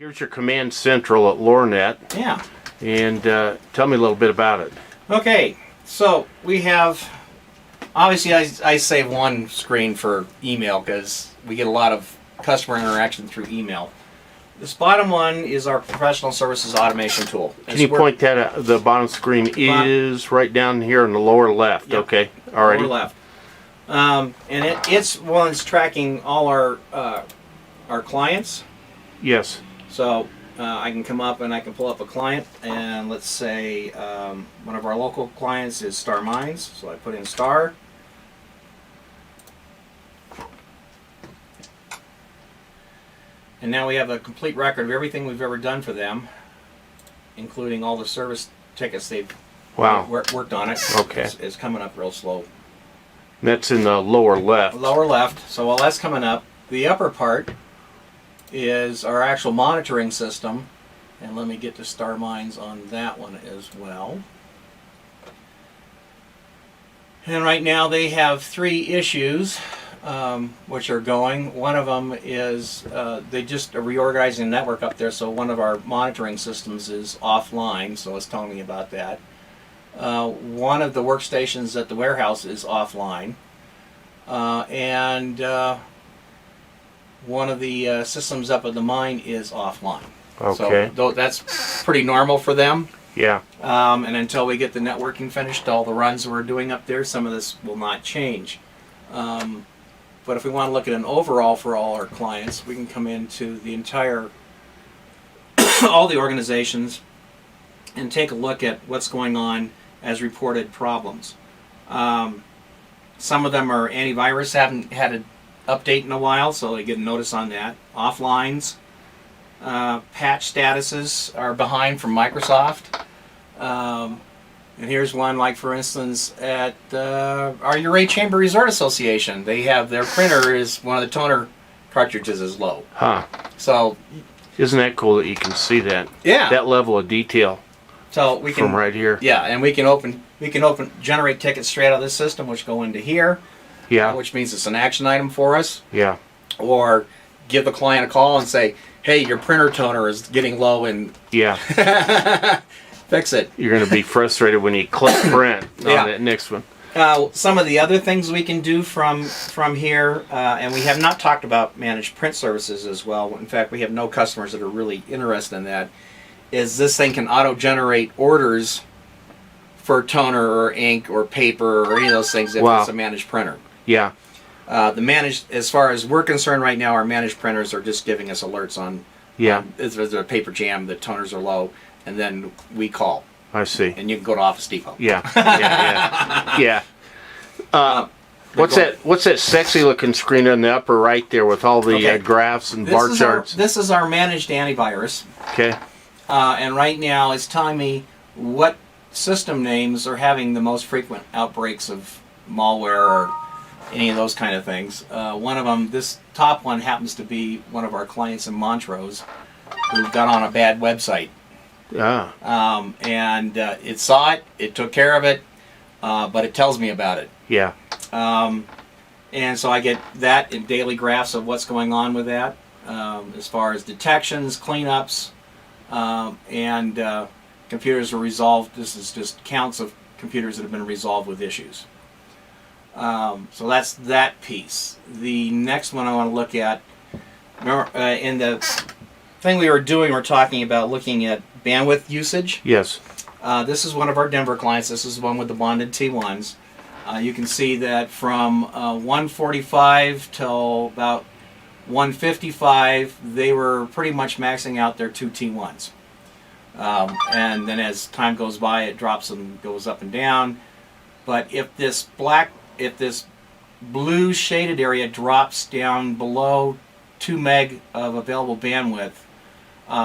Here's your command central at Lornet, Yeah. and tell me a little bit about it. Okay, so we have, obviously I save one screen for email because we get a lot of customer interaction through email. This bottom one is our professional services automation tool. Can you point that out? The bottom screen is right down here in the lower left. Yep. Okay, alrighty. Lower left. And it's tracking all our clients. Yes. So I can come up and I can pull up a client, and let's say one of our local clients is Star Mines, so I put in Star. And now we have a complete record of everything we've ever done for them, including all the service tickets they've worked on it. Okay. It's coming up real slow. That's in the lower left. Lower left. So while that's coming up, the upper part is our actual monitoring system, and let me get to Star Mines on that one as well. And right now they have 3 issues which are going. One of them is they just are reorganizing the network up there, so one of our monitoring systems is offline, so it's telling me about that. One of the workstations at the warehouse is offline, and one of the systems up at the mine is offline. Okay. So that's pretty normal for them. Yeah. And until we get the networking finished, all the runs we're doing up there, some of this will not change. But if we want to look at an overall for all our clients, we can come into the entire, all the organizations, and take a look at what's going on as reported problems. Some of them are antivirus, haven't had an update in a while, so they get a notice on that. Offlines, patch statuses are behind from Microsoft. And here's one, like for instance, at our Uray Chamber Resort Association. They have their printer is one of the toner cartridges is low. Huh. So Isn't that cool that you can see that? Yeah. That level of detail. So we can from right here. Yeah, and we can generate tickets straight out of this system, which go into here. Yeah. Which means it's an action item for us. Yeah. Or give the client a call and say, hey, your printer toner is getting low, and Yeah. fix it. You're going to be frustrated when you click print on Yeah. that next one. Some of the other things we can do from here, and we have not talked about managed print services as well. In fact, we have no customers that are really interested in that. Is this thing can auto-generate orders for toner or ink or paper or any of those things if it's a managed printer. Yeah. As far as we're concerned right now, our managed printers are just giving us alerts on. Yeah. If there's a paper jam, the toners are low, and then we call. I see. And you can go to Office Depot. Yeah. Yeah. Yeah. What's that sexy looking screen in the upper right there with all the graphs and bar charts? This is our managed antivirus. Okay. And right now it's telling me what system names are having the most frequent outbreaks of malware or any of those kind of things. One of them, this top one, happens to be one of our clients in Montrose who got on a bad website. Yeah. And it saw it, it took care of it, but it tells me about it. Yeah. And so I get that in daily graphs of what's going on with that, as far as detections, cleanups, and computers are resolved. This is just counts of computers that have been resolved with issues. So that's that piece. The next one I want to look at, remember, in the thing we were doing, we're talking about looking at bandwidth usage. Yes. This is one of our Denver clients. This is one with the bonded T1s. You can see that from 145 till about 155, they were pretty much maxing out their 2 T1s. And then as time goes by, it drops and goes up and down. But if this blue shaded area drops down below 2 meg of available bandwidth,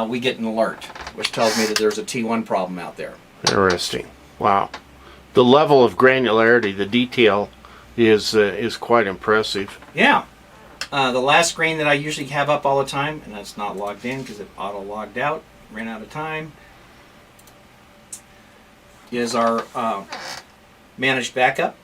we get an alert, which tells me that there's a T1 problem out there. Interesting. Wow. The level of granularity, the detail, is quite impressive. Yeah. The last screen that I usually have up all the time, and that's not logged in because it auto-logged out, ran out of time, is our managed backup.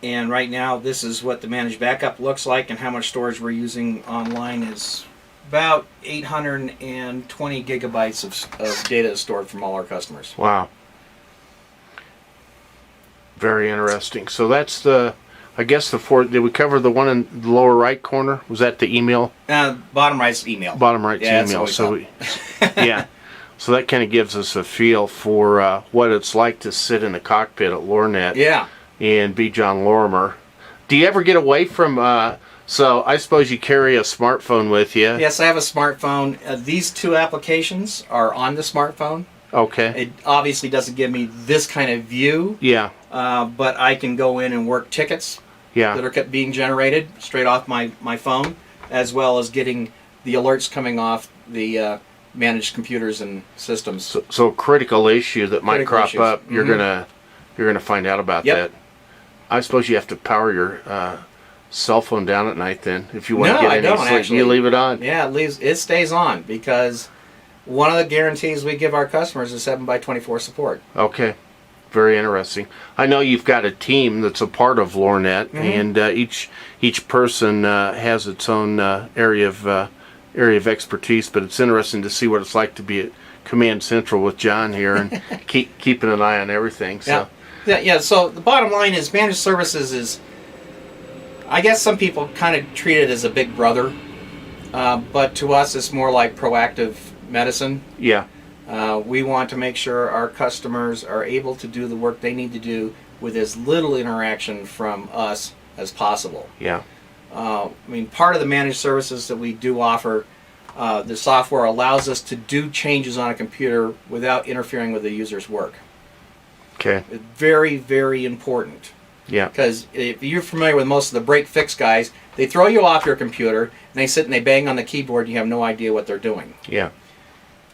And right now, this is what the managed backup looks like, and how much storage we're using online is About 820 gigabytes of data is stored from all our customers. Wow. Very interesting. So that's the, I guess the four, did we cover the one in the lower right corner? Was that the email? Bottom right's email. Bottom right's email. So yeah. So that kind of gives us a feel for what it's like to sit in the cockpit at Lornet. Yeah. And be John Lorimer. Do you ever get away from, so I suppose you carry a smartphone with you? Yes, I have a smartphone. These two applications are on the smartphone. Okay. It obviously doesn't give me this kind of view. Yeah. But I can go in and work tickets Yeah. that are being generated straight off my phone, as well as getting the alerts coming off the managed computers and systems. So a critical issue that might Critical crop issues. up, you're gonna find out about Yep. that. I suppose you have to power your cell phone down at night then, if you want No, to get I any don't, sleep. actually. You leave it on. Yeah, it stays on because one of the guarantees we give our customers is 7x24 support. Okay. Very interesting. I know you've got a team that's a part of Lornet, and each person has its own area of expertise. But it's interesting to see what it's like to be at Command Central with John here and keeping an eye on everything. So. Yeah. So the bottom line is managed services is, I guess some people kind of treat it as a big brother, but to us it's more like proactive medicine. Yeah. We want to make sure our customers are able to do the work they need to do with as little interaction from us as possible. Yeah. I mean, part of the managed services that we do offer, the software allows us to do changes on a computer without interfering with the user's work. Okay. It's very, very important. Yeah. Because if you're familiar with most of the break fix guys, they throw you off your computer and they sit and they bang on the keyboard and you have no idea what they're doing. Yeah.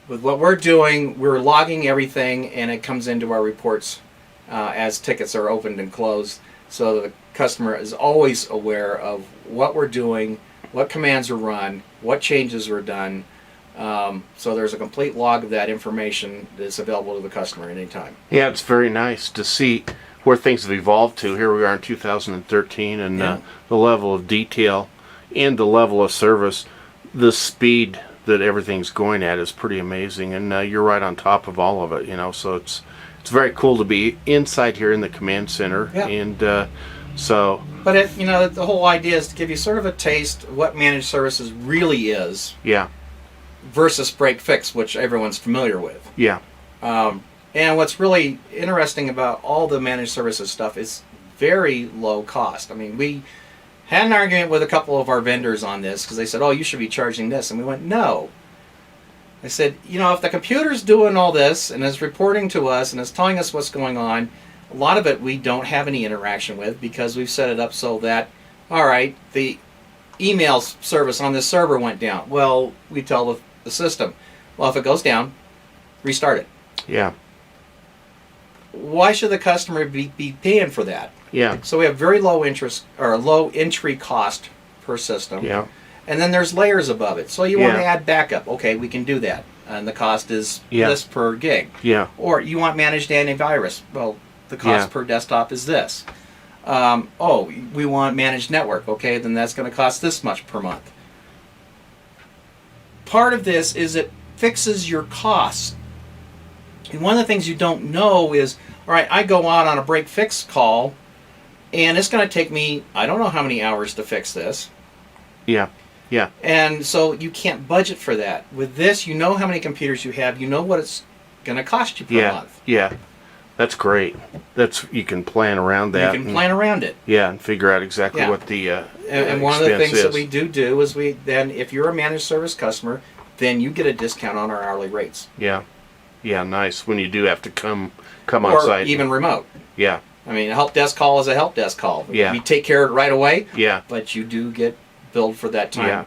With what we're doing, we're logging everything and it comes into our reports as tickets are opened and closed, so the customer is always aware of what we're doing, what commands are run, what changes are done. So there's a complete log of that information that's available to the customer at any time. Yeah, it's very nice to see where things have evolved to. Here we are in 2013, and the level of detail and the level of service, the speed that everything's going at is pretty amazing. And you're right on top of all of it, So it's very cool to be inside here in the command center, and so. But the whole idea is to give you sort of a taste of what managed services really is. Yeah. Versus break fix, which everyone's familiar with. Yeah. And what's really interesting about all the managed services stuff is very low cost. I mean, we had an argument with a couple of our vendors on this because they said, "Oh, you should be charging this," and we went, "No." I said, if the computer's doing all this and is reporting to us and is telling us what's going on, a lot of it we don't have any interaction with because we've set it up so that, all right, the email service on this server went down. Well, we tell the system, well, if it goes down, restart it. Yeah. Why should the customer be paying for that? Yeah. So we have very low interest or low entry cost per system. Yeah. And then there's layers above it. So you want to add backup. Okay, we can do that. And the cost is this per gig. Yeah. Or you want managed antivirus. Well, the cost per desktop is this. We want managed network. Okay, then that's going to cost this much per month. Part of this is it fixes your costs. And one of the things you don't know is, all right, I go out on a break fix call, and it's going to take me, I don't know how many hours to fix this. Yeah. Yeah. And so you can't budget for that. With this, you know how many computers you have, you know what it's going to cost you per month. Yeah. That's great. You can plan around that. You can plan around it. Yeah, and figure out exactly what the and one of the things is. that we do is if you're a managed service customer, then you get a discount on our hourly rates. Yeah. Yeah, nice. When you do have to come on or site. even remote. Yeah. I mean, a help desk call is a help desk call. Yeah. We take care of it right away. Yeah. But you do get billed for that time. Yeah.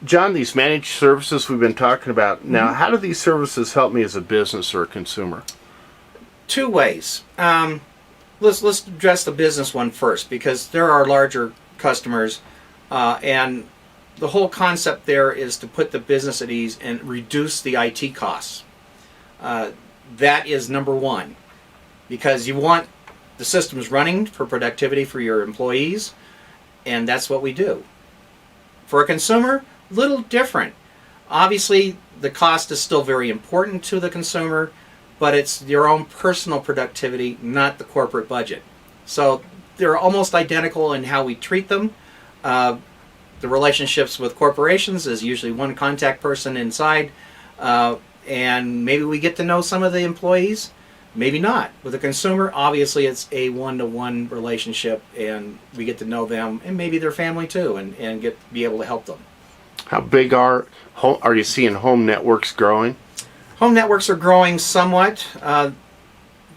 John, these managed services we've been talking about, now how do these services help me as a business or a consumer? Two ways. Let's address the business one first because there are larger customers, and the whole concept there is to put the business at ease and reduce the IT costs. That is number one, because you want the systems running for productivity for your employees, and that's what we do. For a consumer, little different. Obviously, the cost is still very important to the consumer, but it's your own personal productivity, not the corporate budget. So they're almost identical in how we treat them. The relationships with corporations is usually one contact person inside, and maybe we get to know some of the employees, maybe not. With the consumer, obviously it's a one-to-one relationship, and we get to know them and maybe their family too, and be able to help them. How big are you seeing home networks growing? Home networks are growing somewhat.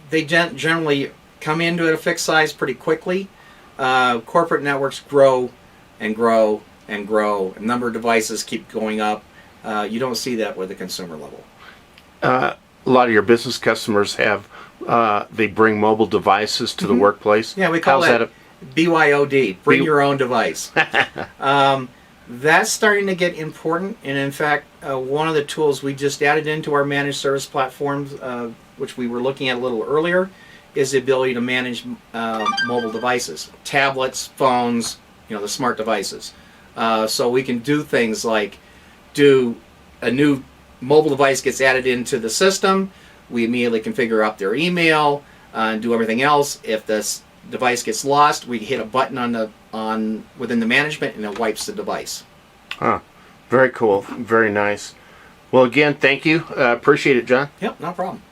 They generally come into at a fixed size pretty quickly. Corporate networks grow and grow and grow. The number of devices keep going up. You don't see that with the consumer level. A lot of your business customers have, they bring mobile devices to the workplace. Yeah, we call How's that BYOD, bring B- your own device. That's starting to get important, and in fact, one of the tools we just added into our managed service platforms, which we were looking at a little earlier, is the ability to manage mobile devices, tablets, phones, the smart devices. So we can do things like a new mobile device gets added into the system, we immediately configure up their email and do everything else. If this device gets lost, we hit a button on within the management and it wipes the device. Very cool. Very nice. Well, again, thank you. Appreciate it, John. Yep, no problem.